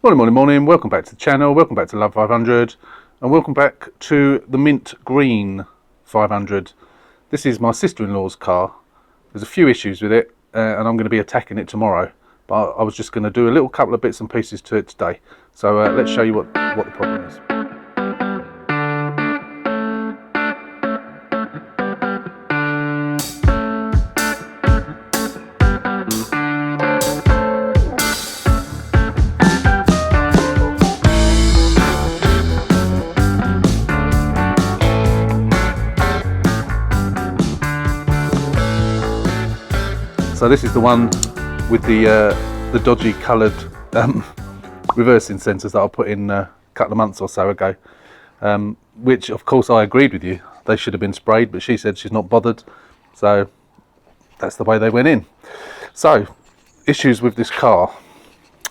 Morning, welcome back to the channel, welcome back to Love 500 and welcome back to the mint green 500. This is my sister-in-law's car. There's a few issues with it and I'm going to be attacking it tomorrow, but I was just going to do a little couple of bits and pieces to it today. So let's show you what the problem is. So this is the one with the dodgy coloured reversing sensors that I put in a couple of months or so ago, which of course I agreed with you, they should have been sprayed, but she said she's not bothered, so that's the way they went in. So issues with this car.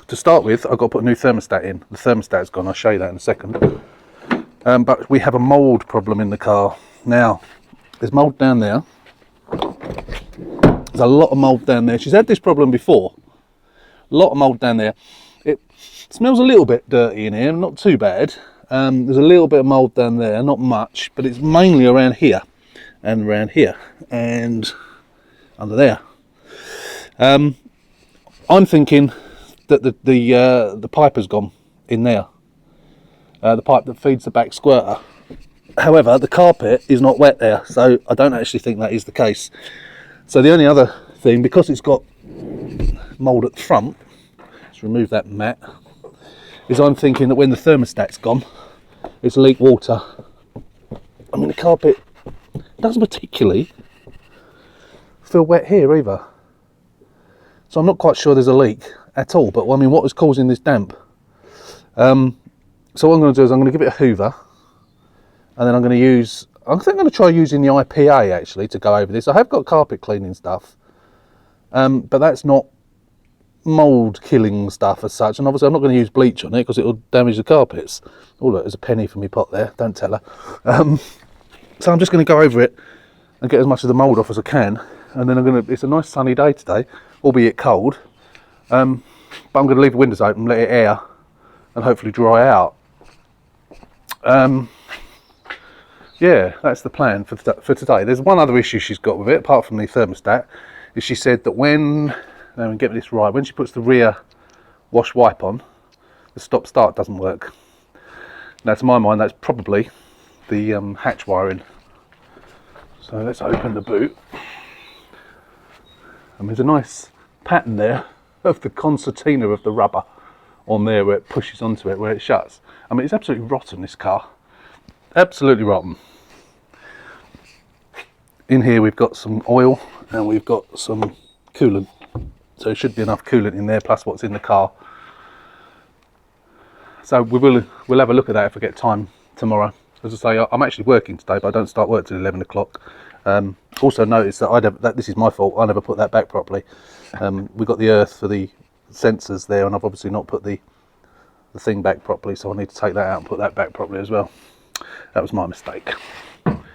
To start with, I've got to put a new thermostat in. The thermostat's gone, I'll show you that in a second. But we have a mould problem in the car. Now, there's mould down there. There's a lot of mould down there. She's had this problem before. A lot of mould down there. It smells a little bit dirty in here, not too bad. There's a little bit of mould down there, not much, but it's mainly around here and around here and under there. I'm thinking that the pipe has gone in there. The pipe that feeds the back squirter. However, the carpet is not wet there, so I don't actually think that is the case. So the only other thing, because it's got mould at the front, let's remove that mat, is I'm thinking that when the thermostat's gone, it's leaked water. I mean, the carpet doesn't particularly feel wet here either. So I'm not quite sure there's a leak at all, but I mean, what is causing this damp? So what I'm going to do is I'm going to give it a hoover, and then I think I'm going to try using the IPA actually to go over this. I have got carpet cleaning stuff, but that's not mould killing stuff as such, and obviously I'm not going to use bleach on it because it will damage the carpets. Oh look, there's a penny for me pot there, don't tell her. So I'm just going to go over it and get as much of the mould off as I can, and then it's a nice sunny day today, albeit cold, but I'm going to leave the windows open, let it air and hopefully dry out. Yeah, that's the plan for today. There's one other issue she's got with it, apart from the thermostat, is she said that when she puts the rear wash wipe on, the stop start doesn't work. Now to my mind, that's probably the hatch wiring. So let's open the boot. And there's a nice pattern there of the concertina of the rubber on there where it pushes onto it, where it shuts. I mean, it's absolutely rotten, this car. Absolutely rotten. In here we've got some oil and we've got some coolant, so there should be enough coolant in there plus what's in the car. So we'll have a look at that if we get time tomorrow. As I say, I'm actually working today, but I don't start work till 11 o'clock. Also notice that this is my fault, I never put that back properly. We got the earth for the sensors there, and I've obviously not put the thing back properly, so I need to take that out and put that back properly as well. That was my mistake.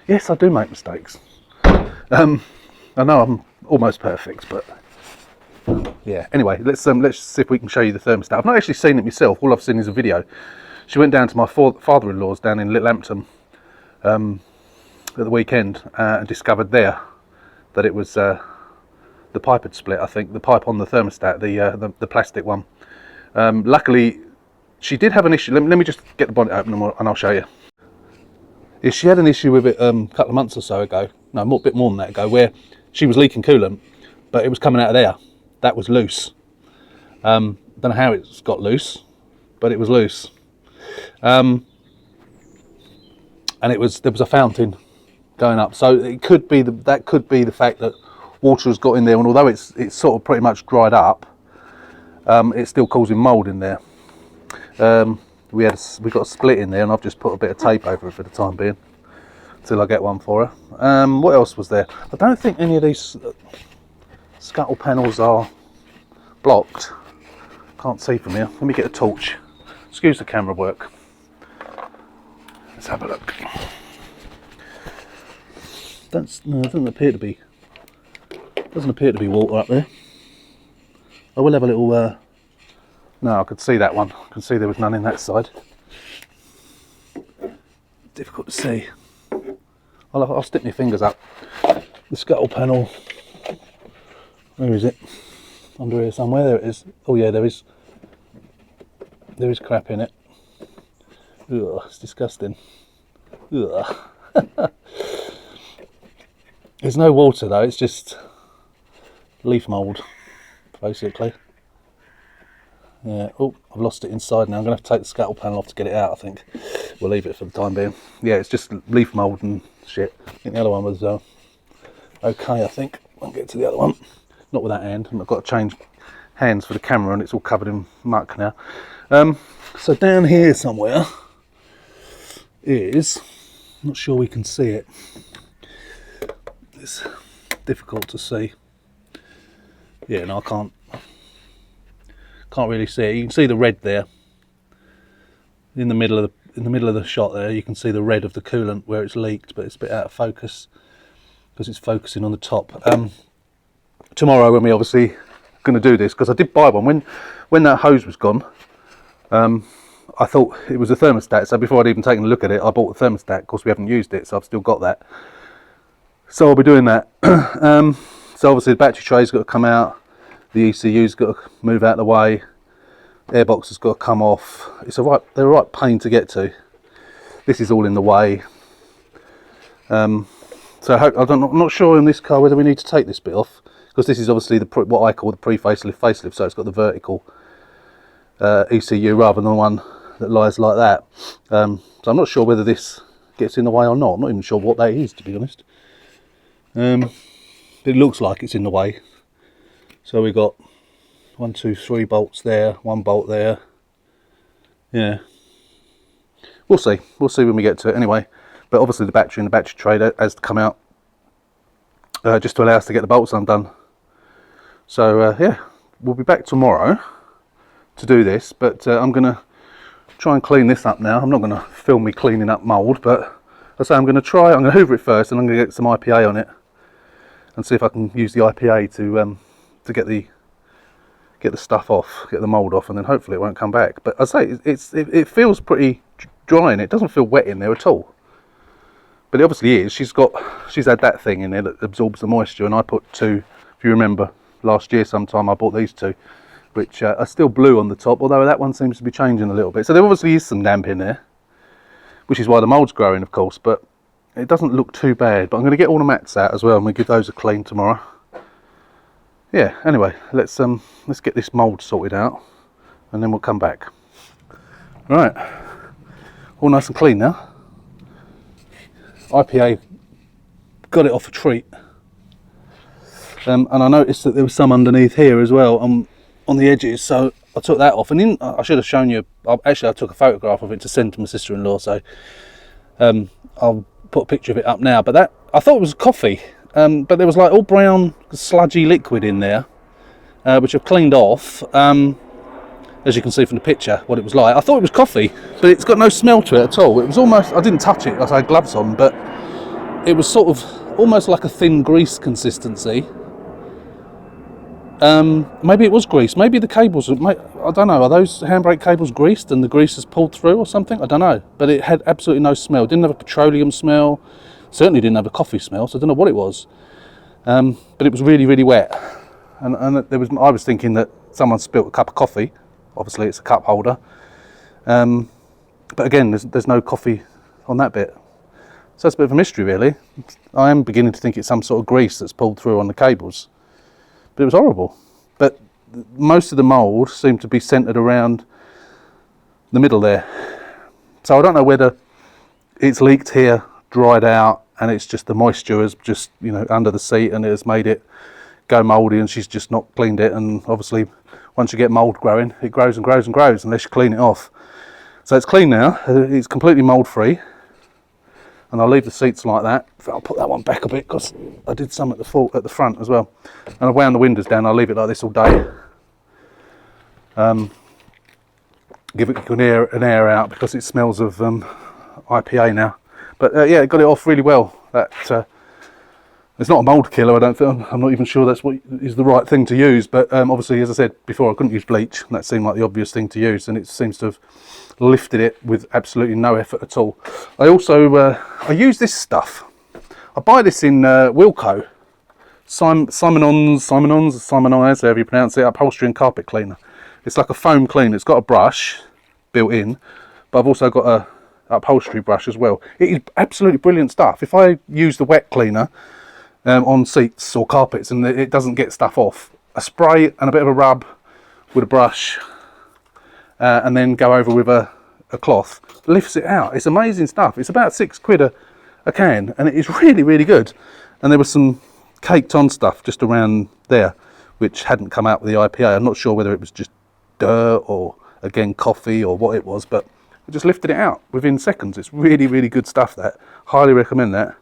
Yes, I do make mistakes. I know I'm almost perfect, but yeah. Anyway, let's see if we can show you the thermostat. I've not actually seen it myself. All I've seen is a video. She went down to my father-in-law's down in Littlehampton at the weekend and discovered there that it was the pipe had split. I think the pipe on the thermostat, the plastic one. Luckily, she did have an issue. Let me just get the bonnet open and I'll show you. Is she had an issue with it a couple of months or so ago, no, a bit more than that ago, where she was leaking coolant, but it was coming out of there. That was loose. Don't know how it's got loose, but it was loose. And there was a fountain going up, so it could be that could be the fact that water has got in there, and although it's sort of pretty much dried up, it's still causing mould in there. We got a split in there, and I've just put a bit of tape over it for the time being till I get one for her. What else was there? I don't think any of these scuttle panels are blocked. Can't see from here. Let me get a torch. Excuse the camera work. Let's have a look. Doesn't appear to be water up there. I will have a little No, I could see that one. I could see there was none in that side. Difficult to see. I'll stick my fingers up. The scuttle panel. Where is it? Under here somewhere. There it is. Oh yeah, there is crap in it. Ugh, it's disgusting. Ugh. There's no water though, it's just leaf mould, basically. Yeah, oh, I've lost it inside now. I'm going to have to take the scuttle panel off to get it out, I think. We'll leave it for the time being. Yeah, it's just leaf mould and shit. I think the other one was okay, I think. I'll get to the other one. Not with that hand. I've got to change hands for the camera and it's all covered in muck now. So down here somewhere is, not sure we can see it. It's difficult to see. Yeah, no, I can't really see it. You can see the red there in the middle of the shot there. You can see the red of the coolant where it's leaked, but it's a bit out of focus because it's focusing on the top. Tomorrow, when we obviously going to do this, because I did buy one when that hose was gone. I thought it was a thermostat, so before I'd even taken a look at it, I bought the thermostat. Of course, we haven't used it, so I've still got that. So I'll be doing that. So obviously the battery tray's got to come out. The ECU's got to move out of the way. Airbox has got to come off. They're a right pain to get to. This is all in the way. So I'm not sure in this car whether we need to take this bit off, because this is obviously what I call the pre-facelift, so it's got the vertical ECU rather than the one that lies like that. So I'm not sure whether this gets in the way or not. I'm not even sure what that is, to be honest. It looks like it's in the way. So we've got 1, 2, 3 bolts there, 1 bolt there. Yeah, we'll see when we get to it anyway. But obviously the battery and the battery tray has to come out just to allow us to get the bolts undone. So yeah, we'll be back tomorrow to do this, but I'm going to try and clean this up now. I'm not going to film me cleaning up mould, but I say I'm going to hoover it first, and I'm going to get some IPA on it and see if I can use the IPA to get the stuff off, get the mould off, and then hopefully it won't come back. But I say it feels pretty dry in it. It doesn't feel wet in there at all. But it obviously is. She's had that thing in there that absorbs the moisture, and I put 2, if you remember, last year sometime I bought these 2, which are still blue on the top, although that one seems to be changing a little bit. So there obviously is some damp in there, which is why the mould's growing, of course, but it doesn't look too bad. But I'm going to get all the mats out as well, and we'll give those a clean tomorrow. Yeah, anyway, let's get this mould sorted out, and then we'll come back. Right, all nice and clean now. IPA got it off a treat, and I noticed that there was some underneath here as well on the edges, so I took that off. And I should have shown you. Actually, I took a photograph of it to send to my sister-in-law, so I'll put a picture of it up now. But that, I thought it was coffee, but there was like all brown sludgy liquid in there, which I've cleaned off. As you can see from the picture, what it was like. I thought it was coffee, but it's got no smell to it at all. It was almost, I didn't touch it, I had gloves on, but it was sort of almost like a thin grease consistency. Maybe it was grease. Maybe the cables, I don't know, are those handbrake cables greased and the grease has pulled through or something? I don't know, but it had absolutely no smell. It didn't have a petroleum smell, certainly didn't have a coffee smell, so I don't know what it was. But it was really, really wet. And I was thinking that someone spilt a cup of coffee. Obviously it's a cup holder, but again there's no coffee on that bit, so that's a bit of a mystery really. I am beginning to think it's some sort of grease that's pulled through on the cables, but it was horrible. But most of the mould seemed to be centered around the middle there, so I don't know whether it's leaked here, dried out, and it's just the moisture has just, you know, under the seat, and it has made it go mouldy, and she's just not cleaned it. And obviously once you get mould growing, it grows and grows and grows unless you clean it off. So it's clean now, it's completely mould free, and I'll leave the seats like that. I'll put that one back a bit because I did some at the front as well, and I've wound the windows down. I'll leave it like this all day. Give it an air out because it smells of IPA now. But yeah, got it off really well, that It's not a mould killer, I don't think. I'm not even sure that's what is the right thing to use, but obviously, as I said before, I couldn't use bleach, and that seemed like the obvious thing to use, and it seems to have lifted it with absolutely no effort at all. I also I use this stuff. I buy this in Wilko, Simonons, however you pronounce it, upholstery and carpet cleaner. It's like a foam cleaner. It's got a brush built in, but I've also got a upholstery brush as well. It is absolutely brilliant stuff. If I use the wet cleaner on seats or carpets and it doesn't get stuff off, a spray and a bit of a rub with a brush and then go over with a cloth lifts it out. It's amazing stuff. It's about £6 a can, and it is really, really good. And there was some caked on stuff just around there which hadn't come out with the IPA. I'm not sure whether it was just dirt or again coffee or what it was, but it just lifted it out within seconds. It's really, really good stuff. That highly recommend that.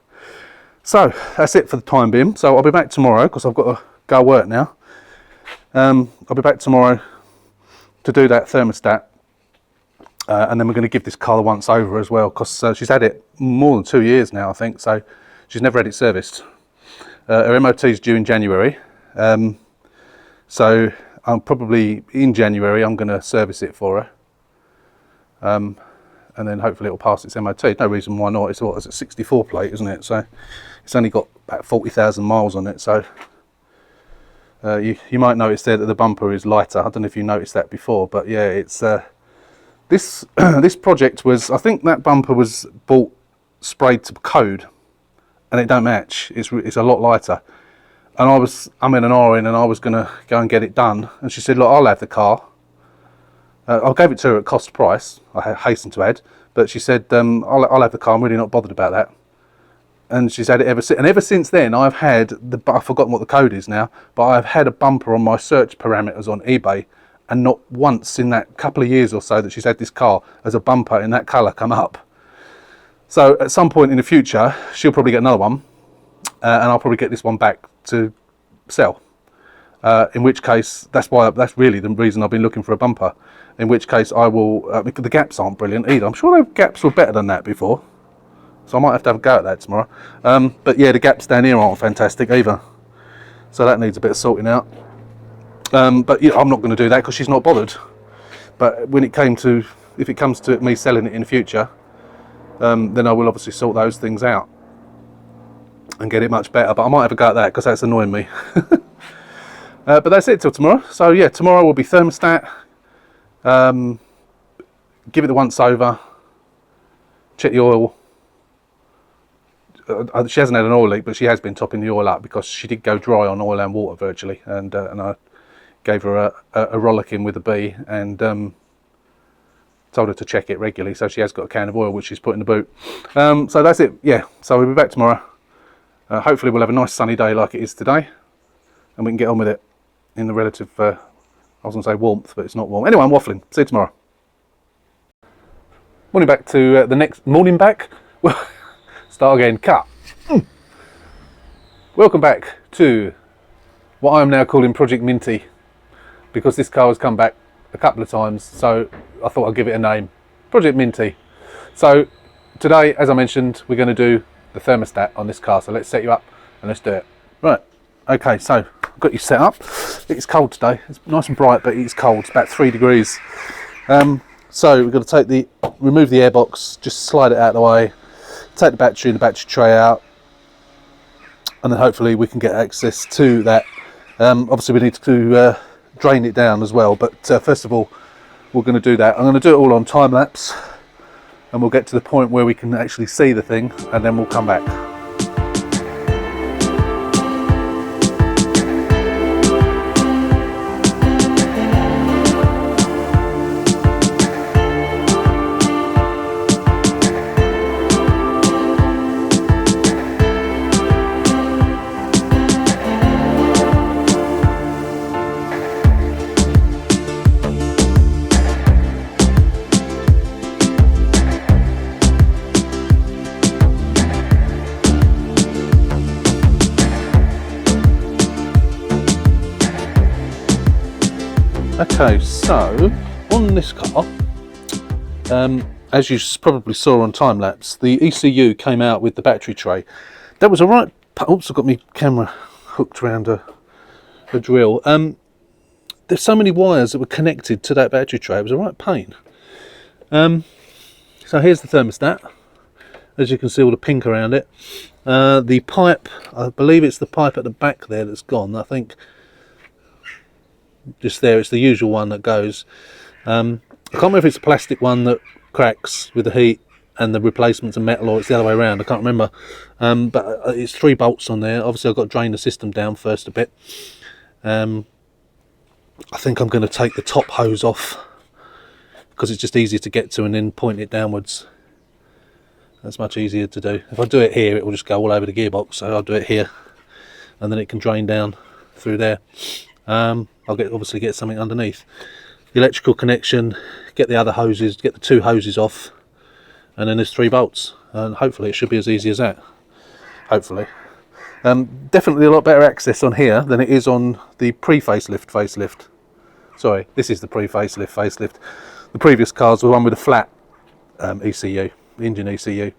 So that's it for the time being. So I'll be back tomorrow because I've got to go work now. I'll be back tomorrow to do that thermostat, and then we're going to give this car the once over as well, because she's had it more than 2 years now, I think, so she's never had it serviced. Her MOT is due in January, so I'm probably in January I'm going to service it for her, and then hopefully it'll pass its MOT. No reason why not. It's a 64 plate, isn't it? So it's only got about 40,000 miles on it, so you might notice there that the bumper is lighter. I don't know if you noticed that before, but yeah, it's this this project was, I think that bumper was bought sprayed to code, and it don't match. It's a lot lighter, and I'm in an R-in, and I was going to go and get it done, and she said, look, I'll have the car. I gave it to her at cost price, I hasten to add, but she said, I'll have the car, I'm really not bothered about that. And she's had it ever since. And ever since then, I've had, I've forgotten what the code is now, but I've had a bumper on my search parameters on eBay, and not once in that couple of years or so that she's had this car as a bumper in that colour come up. So at some point in the future, she'll probably get another one, and I'll probably get this one back to sell. In which case, that's really the reason I've been looking for a bumper. In which case I will, because the gaps aren't brilliant either. I'm sure the gaps were better than that before, so I might have to have a go at that tomorrow. But yeah, the gaps down here aren't fantastic either, so that needs a bit of sorting out. But yeah, I'm not going to do that because she's not bothered. But when it came to, if it comes to me selling it in the future, then I will obviously sort those things out and get it much better. But I might have a go at that because that's annoying me. But that's it till tomorrow. So yeah, tomorrow will be thermostat. Give it the once over. Check the oil. She hasn't had an oil leak, but she has been topping the oil up because she did go dry on oil and water virtually, and I gave her a rollicking with a bee, and told her to check it regularly, so she has got a can of oil which she's put in the boot. So that's it. Yeah, so we'll be back tomorrow. Hopefully we'll have a nice sunny day like it is today, and we can get on with it in the relative, I was going to say warmth, but it's not warm. Anyway, I'm waffling. See you tomorrow. Morning back to the next morning back. Start again. Cut. Welcome back to what I am now calling Project MInty, because this car has come back a couple of times, so I thought I'd give it a name. Project MInty. So today, as I mentioned, we're going to do the thermostat on this car, so let's set you up and let's do it. Right, okay, so I've got you set up. It's cold today. It's nice and bright, but it's cold. It's about 3 degrees. So we're going to remove the airbox, just slide it out of the way, take the battery and the battery tray out, and then hopefully we can get access to that. Obviously we need to drain it down as well, but first of all we're going to do that. I'm going to do it all on time lapse, and we'll get to the point where we can actually see the thing, and then we'll come back. Okay, so on this car, as you probably saw on time lapse, the ECU came out with the battery tray. That was a right oops, I've got my camera hooked around a drill. There's so many wires that were connected to that battery tray, it was a right pain. So here's the thermostat. As you can see, all the pink around it. The pipe, I believe it's the pipe at the back there that's gone. I think just there, it's the usual one that goes. I can't remember if it's a plastic one that cracks with the heat and the replacement's a metal, or it's the other way around. I can't remember. But it's 3 bolts on there. Obviously I've got to drain the system down first a bit. I think I'm going to take the top hose off because it's just easier to get to and then point it downwards. That's much easier to do. If I do it here, it will just go all over the gearbox, so I'll do it here and then it can drain down through there. I'll obviously get something underneath. The electrical connection, get the other hoses, get the 2 hoses off, and then there's 3 bolts, and hopefully it should be as easy as that. Hopefully. Definitely a lot better access on here than it is on the pre-facelift. Sorry, this is the pre-facelift facelift. The previous cars were one with a flat ECU, the engine ECU.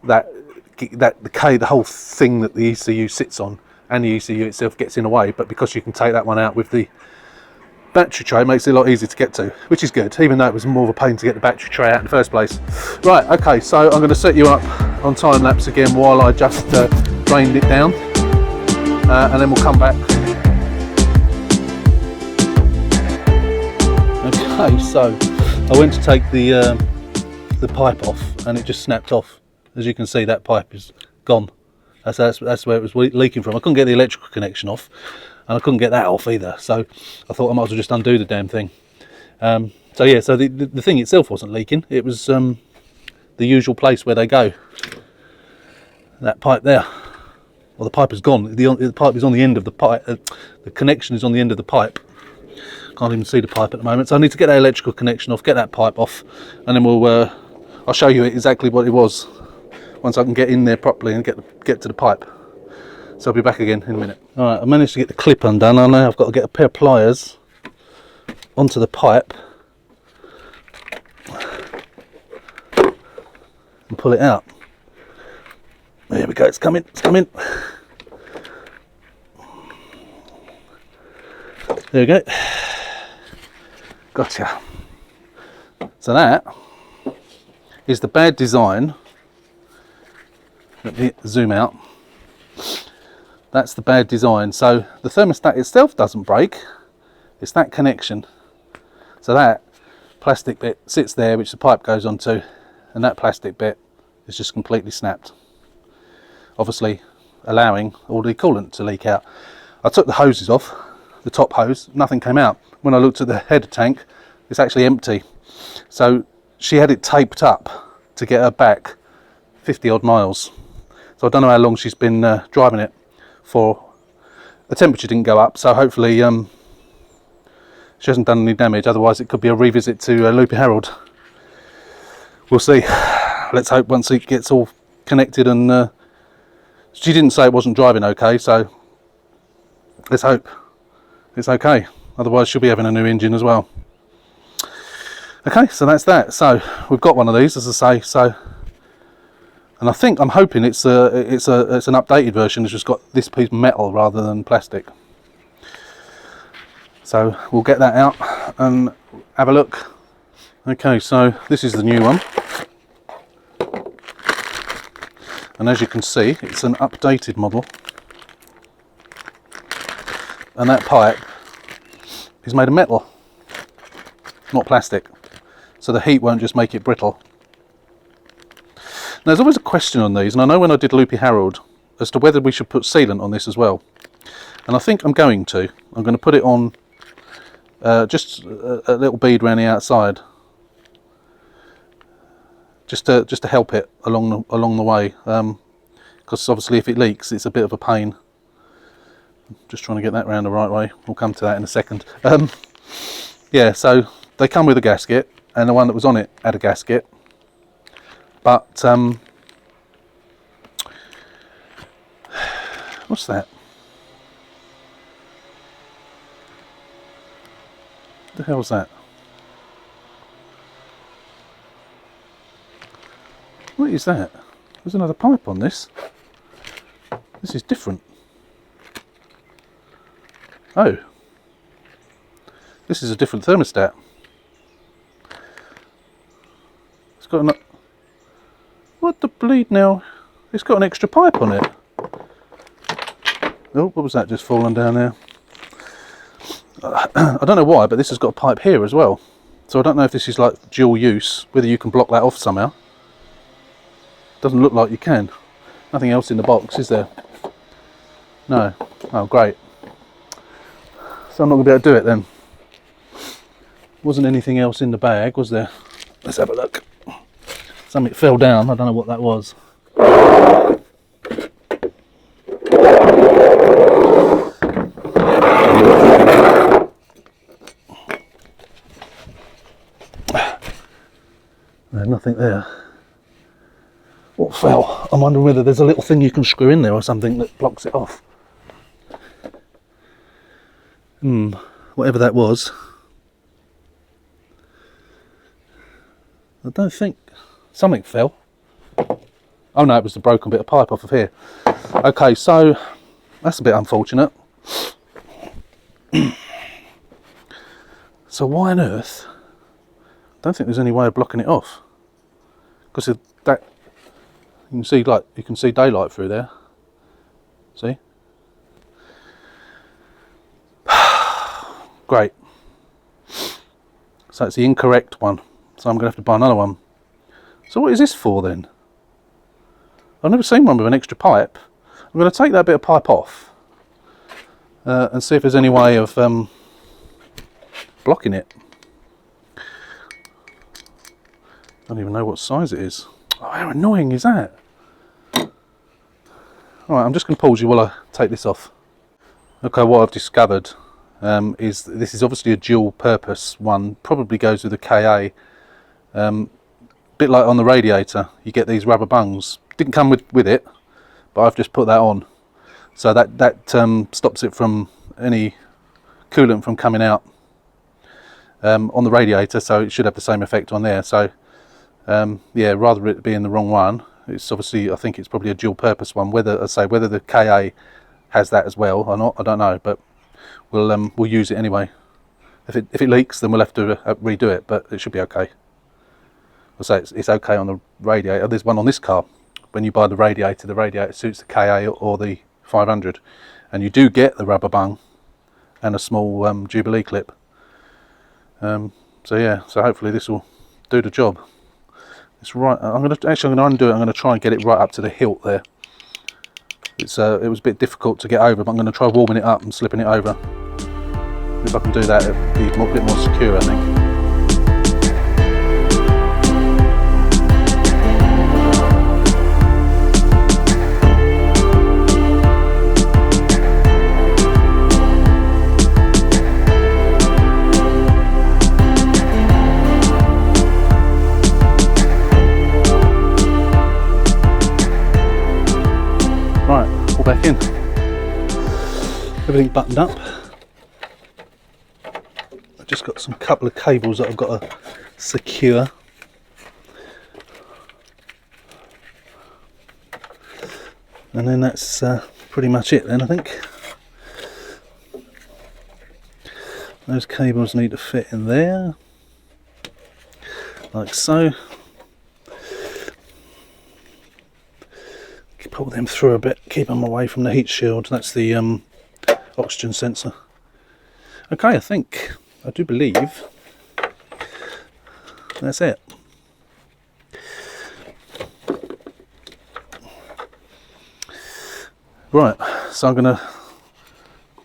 The whole thing that the ECU sits on and the ECU itself gets in the way, but because you can take that one out with the battery tray, it makes it a lot easier to get to, which is good, even though it was more of a pain to get the battery tray out in the first place. Right, okay, so I'm going to set you up on time lapse again while I just drained it down, and then we'll come back. Okay, so I went to take the pipe off and it just snapped off. As you can see, that pipe is gone. That's where it was leaking from. I couldn't get the electrical connection off, and I couldn't get that off either, so I thought I might as well just undo the damn thing. So yeah, so the thing itself wasn't leaking, it was the usual place where they go. That pipe there. Well, the pipe is gone. The pipe is on the end of the pipe. The connection is on the end of the pipe. Can't even see the pipe at the moment, so I need to get that electrical connection off, get that pipe off, and then I'll show you exactly what it was once I can get in there properly and get to the pipe. So I'll be back again in a minute. Alright, I managed to get the clip undone. I know I've got to get a pair of pliers onto the pipe and pull it out. There we go, it's coming, it's coming. There we go. Gotcha. So that is the bad design. Let me zoom out. That's the bad design. So the thermostat itself doesn't break, it's that connection. So that plastic bit sits there, which the pipe goes onto, and that plastic bit is just completely snapped, obviously allowing all the coolant to leak out. I took the hoses off, the top hose, nothing came out. When I looked at the header tank, it's actually empty. So she had it taped up to get her back 50 odd miles. So I don't know how long she's been driving it for. The temperature didn't go up, so hopefully she hasn't done any damage. Otherwise it could be a revisit to Loopy Harold. We'll see. Let's hope once it gets all connected, and she didn't say it wasn't driving okay, so let's hope it's okay. Otherwise she'll be having a new engine as well. Okay, so that's that. So we've got one of these, as I say. So, and I'm hoping it's an updated version. It's just got this piece of metal rather than plastic. So we'll get that out and have a look. Okay, so this is the new one, and as you can see, it's an updated model. And that pipe is made of metal, not plastic, so the heat won't just make it brittle. Now, there's always a question on these, and I know when I did Loopy Harold as to whether we should put sealant on this as well, and I think I'm going to put it on just a little bead around the outside, just to help it along the way, because obviously if it leaks it's a bit of a pain. Just trying to get that round the right way. We'll come to that in a second. Yeah, so they come with a gasket, and the one that was on it had a gasket, but what's that? What the hell's that? What is that? There's another pipe on this. This is different. Oh, this is a different thermostat. It's got an... What the bleed now? It's got an extra pipe on it. Oh, what was that just falling down there? I don't know why, but this has got a pipe here as well. So I don't know if this is like dual use, whether you can block that off somehow. Doesn't look like you can. Nothing else in the box, is there? No. Oh, great. So I'm not going to be able to do it then. Wasn't anything else in the bag, was there? Let's have a look. Something fell down. I don't know what that was. There's nothing there. What fell? I'm wondering whether there's a little thing you can screw in there or something that blocks it off. Whatever that was. I don't think... Something fell. Oh no, it was the broken bit of pipe off of here. Okay, so that's a bit unfortunate. So why on earth? I don't think there's any way of blocking it off. Because that... You can see daylight through there. See? Great. So it's the incorrect one. So I'm going to have to buy another one. So what is this for then? I've never seen one with an extra pipe. I'm going to take that bit of pipe off and see if there's any way of blocking it. I don't even know what size it is. Oh, how annoying is that? Alright, I'm just going to pause you while I take this off. Okay, what I've discovered is this is obviously a dual purpose one. Probably goes with a KA. Bit like on the radiator, you get these rubber bungs. Didn't come with it, but I've just put that on. So that stops it from any coolant from coming out on the radiator, so it should have the same effect on there. So yeah, rather it being the wrong one, it's obviously, I think it's probably a dual purpose one. Whether the KA has that as well or not, I don't know, but we'll use it anyway. If it leaks, then we'll have to redo it, but it should be okay. I'll say it's okay on the radiator. There's one on this car. When you buy the radiator suits the KA or the 500, and you do get the rubber bung and a small Jubilee clip. So yeah, so hopefully this will do the job. It's right. I'm going to undo it. I'm going to try and get it right up to the hilt there. It was a bit difficult to get over, but I'm going to try warming it up and slipping it over. If I can do that, it'll be a bit more secure, I think. Back in. Everything buttoned up. I've just got some couple of cables that I've got to secure. And then that's pretty much it then, I think. Those cables need to fit in there, like so. Pull them through a bit, keep them away from the heat shield. That's the oxygen sensor. Okay, I do believe that's it. Right, so I'm going to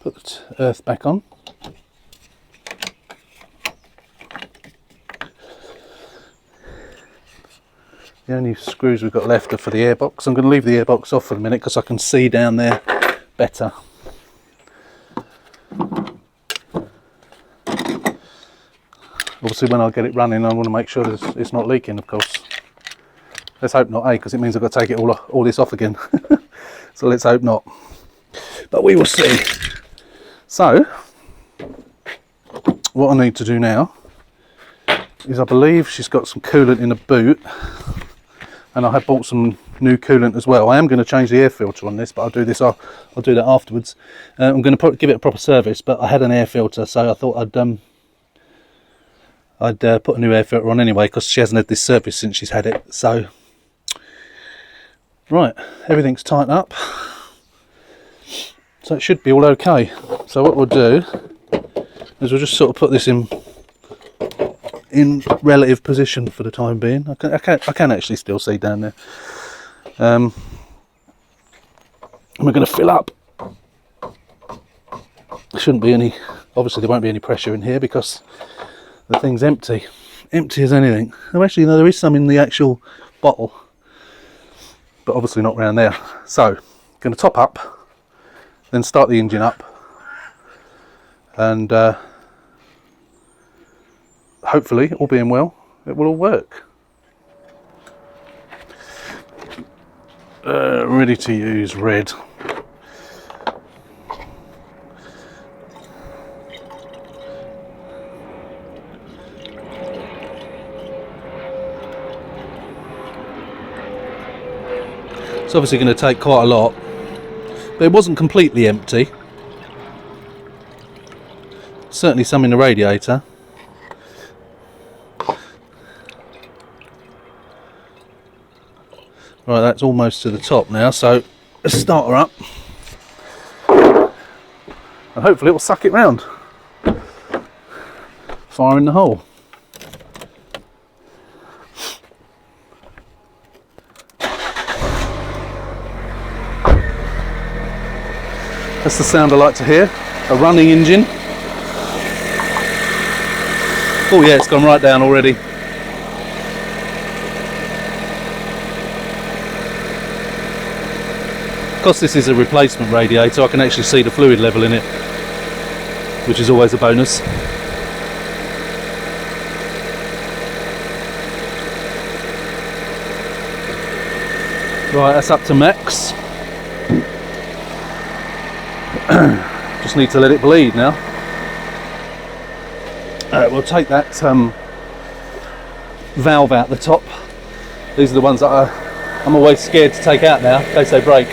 put the earth back on. The only screws we've got left are for the airbox. I'm going to leave the airbox off for a minute because I can see down there better. Obviously when I get it running, I want to make sure that it's not leaking, of course. Let's hope not, because it means I've got to take it all this off again. So let's hope not. But we will see. So, what I need to do now is, I believe she's got some coolant in the boot. and I have bought some new coolant as well. I am going to change the air filter on this, but I'll do that afterwards. I'm going to give it a proper service, but I had an air filter, so I thought I'd put a new air filter on anyway, because she hasn't had this service since she's had it. So right, everything's tightened up, so it should be all okay. So what we'll do is we'll just sort of put this in relative position for the time being. I can actually still see down there. And we're going to fill up. There shouldn't be any, obviously there won't be any pressure in here because the thing's empty as anything. Oh, actually no, there is some in the actual bottle, but obviously not around there. So going to top up, then start the engine up, and hopefully, all being well, it will all work. Ready to use red. It's obviously going to take quite a lot, but it wasn't completely empty. Certainly some in the radiator. Right, that's almost to the top now, so let's start her up and hopefully it will suck it round. Fire in the hole. That's the sound I like to hear, a running engine. Oh yeah, it's gone right down already. Because this is a replacement radiator, I can actually see the fluid level in it, which is always a bonus. Right, that's up to max. Just need to let it bleed now. We'll take that valve out the top. These are the ones that I'm always scared to take out now in case they break.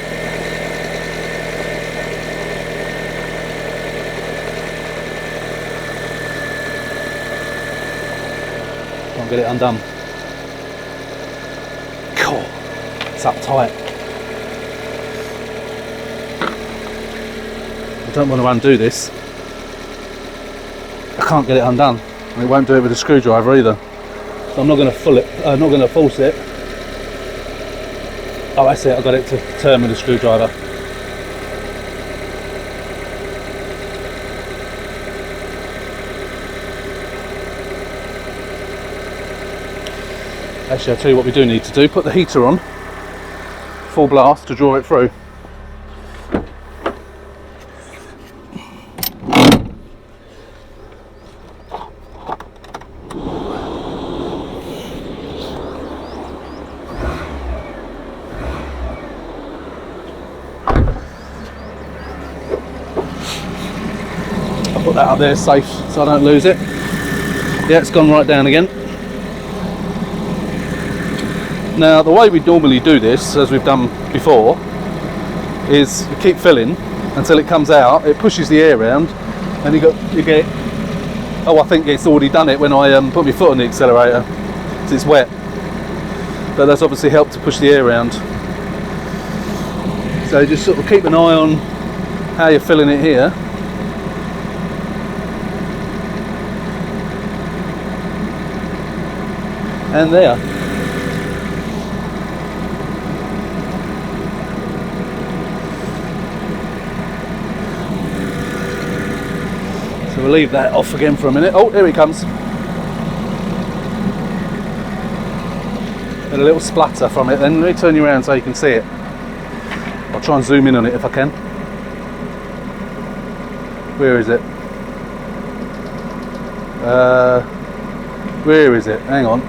Can't get it undone. Cool. It's up tight. I don't want to undo this. I can't get it undone, and it won't do it with a screwdriver either. So I'm not going to not going to force it. Oh, that's it. I got it to turn with a screwdriver. Actually, I'll tell you what we do need to do. Put the heater on, full blast to draw it through. Put that up there safe so I don't lose it. Yeah, it's gone right down again. Now the way we normally do this, as we've done before, is you keep filling until it comes out, it pushes the air around, and you get, oh, I think it's already done it when I put my foot on the accelerator because it's wet, but that's obviously helped to push the air around. So just sort of keep an eye on how you're filling it here. And there. So we'll leave that off again for a minute. Oh, here he comes. And a little splatter from it then. Let me turn you around so you can see it. I'll try and zoom in on it if I can. Where is it? Where is it? Hang on.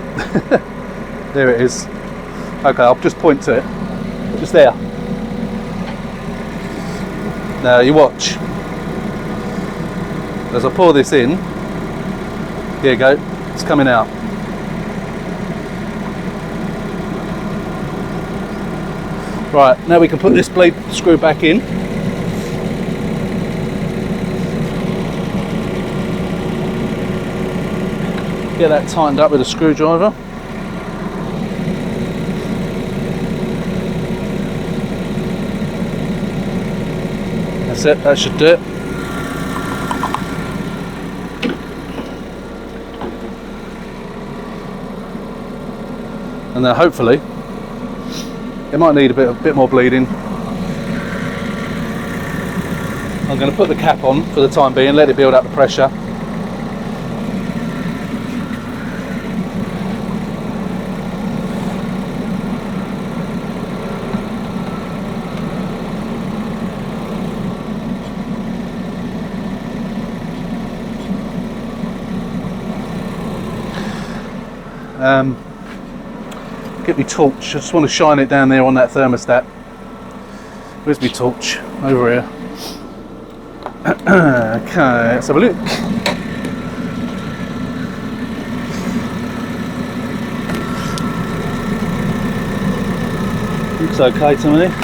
There it is. Okay, I'll just point to it. Just there. Now you watch. As I pour this in, here you go, it's coming out. Right, now we can put this bleed screw back in. Get that tightened up with a screwdriver. That's it, that should do it. And then hopefully, it might need a bit more bleeding. I'm going to put the cap on for the time being, let it build up the pressure. Get me torch, I just want to shine it down there on that thermostat. Where's my torch? Over here. Okay, let's have a look. Looks okay to me.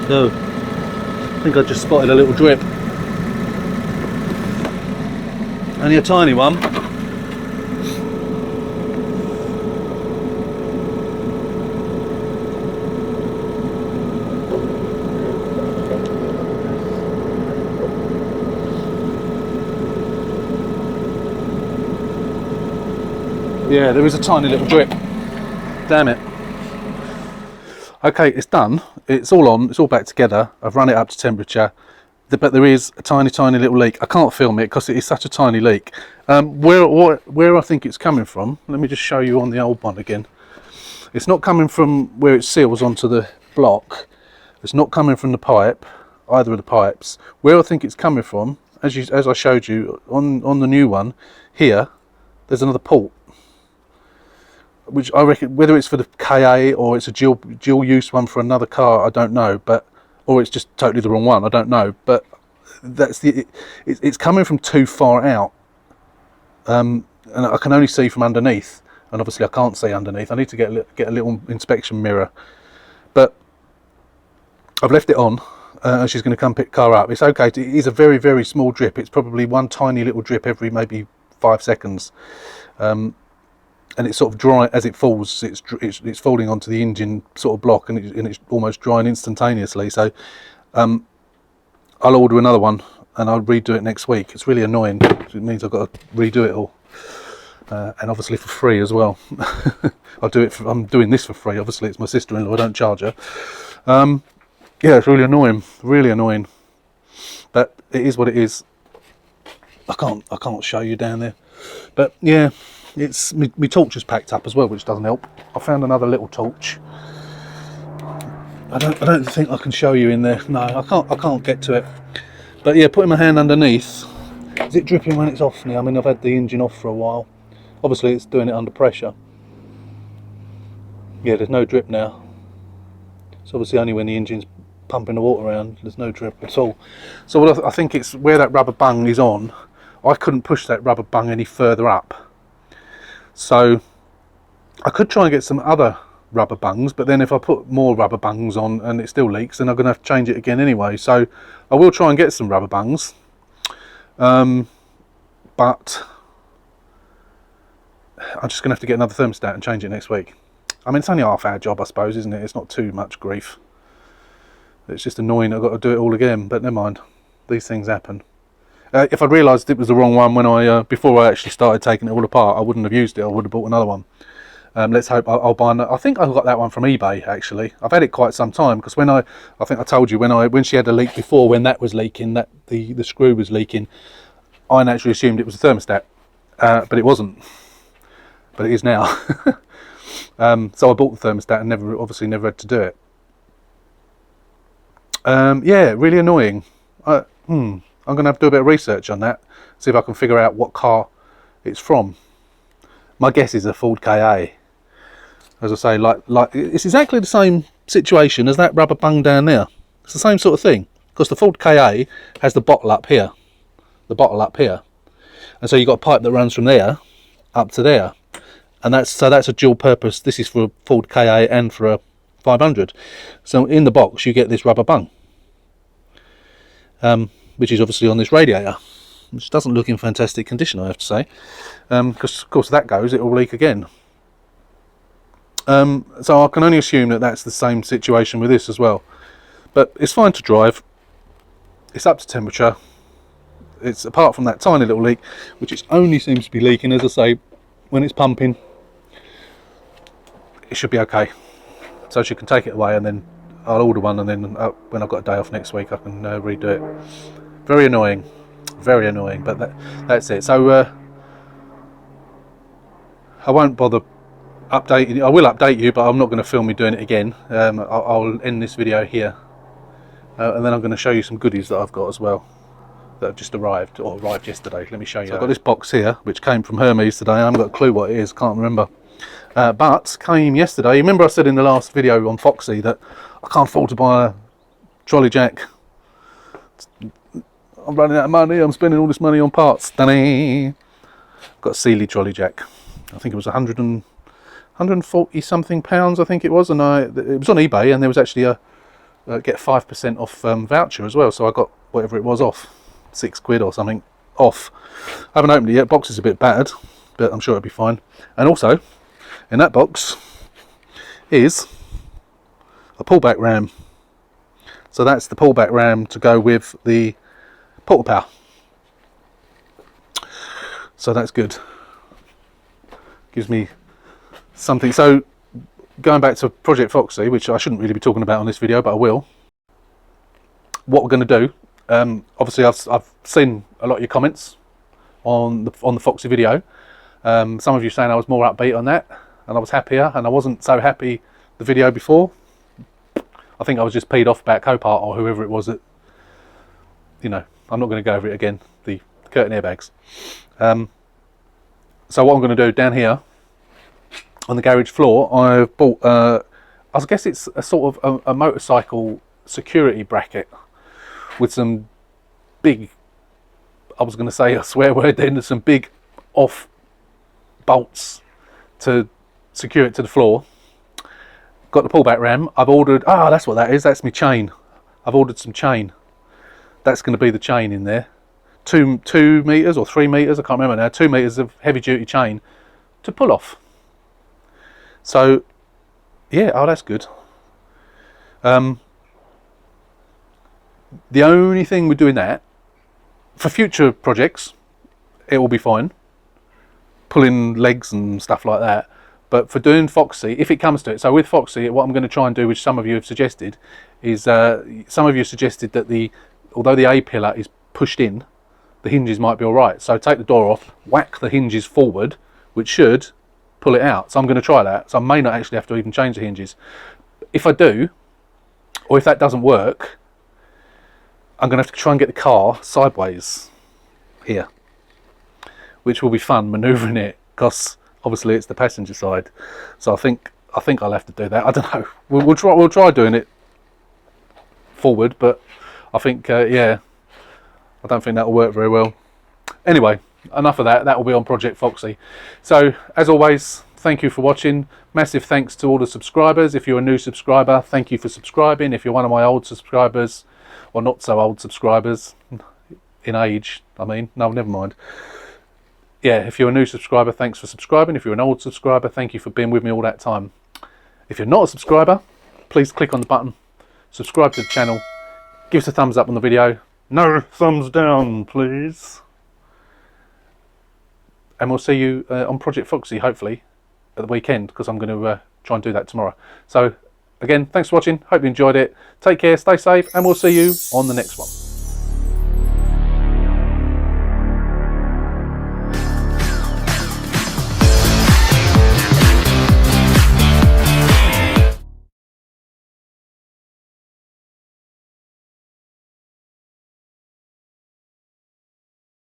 So, I think I just spotted a little drip. Only a tiny one. Yeah, there is a tiny little drip. Damn it. Okay, it's done. It's all on. It's all back together. I've run it up to temperature, but there is a tiny little leak. I can't film it because it is such a tiny leak. Where I think it's coming from, let me just show you on the old one again. It's not coming from where it seals onto the block. It's not coming from the pipe, either of the pipes. Where I think it's coming from, as I showed you on the new one, here, there's another port, which I reckon, whether it's for the KA or it's a dual use one for another car, I don't know, or it's just totally the wrong one, I don't know, but that's it's coming from too far out, and I can only see from underneath, and obviously I can't see underneath. I need to get a little inspection mirror, but I've left it on. She's going to come pick the car up. It's okay. It is a very small drip. It's probably one tiny little drip every maybe 5 seconds. And it's sort of dry as it falls. It's falling onto the engine sort of block, and it's almost drying instantaneously. So I'll order another one and I'll redo it next week. It's really annoying. It means I've got to redo it all, and obviously for free as well. I'm doing this for free. Obviously, it's my sister-in-law. I don't charge her. Yeah, it's really annoying. But it is what it is. I can't show you down there. But yeah. It's my torch is packed up as well, which doesn't help. I found another little torch. I don't think I can show you in there. No, I can't get to it. But yeah, putting my hand underneath. Is it dripping when it's off now? I mean, I've had the engine off for a while. Obviously, it's doing it under pressure. Yeah, there's no drip now. It's obviously only when the engine's pumping the water around. There's no drip at all. So what I think it's where that rubber bung is on. I couldn't push that rubber bung any further up. So I could try and get some other rubber bungs, but then if I put more rubber bungs on and it still leaks, then I'm going to have to change it again anyway. So I will try and get some rubber bungs, but I'm just going to have to get another thermostat and change it next week. I mean, it's only a half-hour job, I suppose, isn't it? It's not too much grief. It's just annoying I've got to do it all again, but never mind. These things happen. If I'd realised it was the wrong one when before I actually started taking it all apart, I wouldn't have used it. I would have bought another one. Let's hope I'll buy another. I think I got that one from eBay actually. I've had it quite some time because when I think I told you when she had a leak before, when that was leaking, that the screw was leaking, I naturally assumed it was a thermostat, but it wasn't. But it is now. So I bought the thermostat and obviously never had to do it. Yeah, really annoying. I'm going to have to do a bit of research on that, see if I can figure out what car it's from. My guess is a Ford KA. as I say, like it's exactly the same situation as that rubber bung down there. It's the same sort of thing, because the Ford KA has the bottle up here, and so you've got a pipe that runs from there up to there, and that's a dual purpose. This is for a Ford KA and for a 500. So in the box you get this rubber bung, which is obviously on this radiator, which doesn't look in fantastic condition, I have to say, because of course that goes, it will leak again. So I can only assume that that's the same situation with this as well, but it's fine to drive. It's up to temperature. It's apart from that tiny little leak, which it only seems to be leaking, as I say, when it's pumping. It should be okay. So she can take it away, and then I'll order one, and then when I've got a day off next week I can redo it. Very annoying, but that's it. So I won't bother updating. I will update you, but I'm not going to film me doing it again. I'll end this video here, and then I'm going to show you some goodies that I've got as well, that have just arrived, or arrived yesterday. Let me show you. So I've got this box here, which came from Hermes today. I haven't got a clue what it is, can't remember. But came yesterday. Remember I said in the last video on Foxy that I can't afford to buy a trolley jack. I'm running out of money. I'm spending all this money on parts. Got a Sealy trolley jack. I think it was 140 something pounds. I think it was, and it was on eBay, and there was actually a get 5% off voucher as well. So I got whatever it was off, £6 or something off. I haven't opened it yet. Box is a bit battered, but I'm sure it'll be fine. And also, in that box is a pullback ram. So that's the pullback ram to go with the porta power. So that's good. Gives me something. So going back to Project Foxy, which I shouldn't really be talking about on this video, but I will. What we're going to do, obviously I've seen a lot of your comments on the Foxy video. Some of you saying I was more upbeat on that, and I was happier, and I wasn't so happy the video before. I think I was just peed off about Copart or whoever it was that, you know, I'm not going to go over it again, the curtain airbags. So what I'm going to do down here on the garage floor, I've bought, I guess it's a sort of a motorcycle security bracket with some big, I was going to say a swear word then, some big off bolts to secure it to the floor. Got the pullback ram. I've ordered, that's what that is, that's my chain. I've ordered some chain. That's going to be the chain in there. 2 meters or 3 meters, I can't remember now, 2 meters of heavy duty chain to pull off. So yeah, that's good. The only thing with doing that, for future projects, it will be fine. Pulling legs and stuff like that. But for doing Foxy, if it comes to it, so with Foxy, what I'm going to try and do, which some of you have suggested, is some of you suggested that although the A-pillar is pushed in, the hinges might be alright. So take the door off, whack the hinges forward, which should pull it out. So I'm going to try that. So I may not actually have to even change the hinges. If I do, or if that doesn't work, I'm going to have to try and get the car sideways here, which will be fun manoeuvring it, because obviously it's the passenger side. So I think I'll have to do that. I don't know. We'll try doing it forward, but I think yeah, I don't think that'll work very well. Anyway, enough of that. That will be on Project Foxy. So as always, thank you for watching. Massive thanks to all the subscribers. If you're a new subscriber, thank you for subscribing. If you're one of my old subscribers, or not so old subscribers in age, I mean, no, never mind. Yeah, if you're a new subscriber, thanks for subscribing. If you're an old subscriber, thank you for being with me all that time. If you're not a subscriber, please click on the button, subscribe to the channel, give us a thumbs up on the video. No thumbs down, please. And we'll see you on Project Foxy, hopefully, at the weekend, because I'm going to try and do that tomorrow. So, again, thanks for watching. Hope you enjoyed it. Take care, stay safe, and we'll see you on the next one.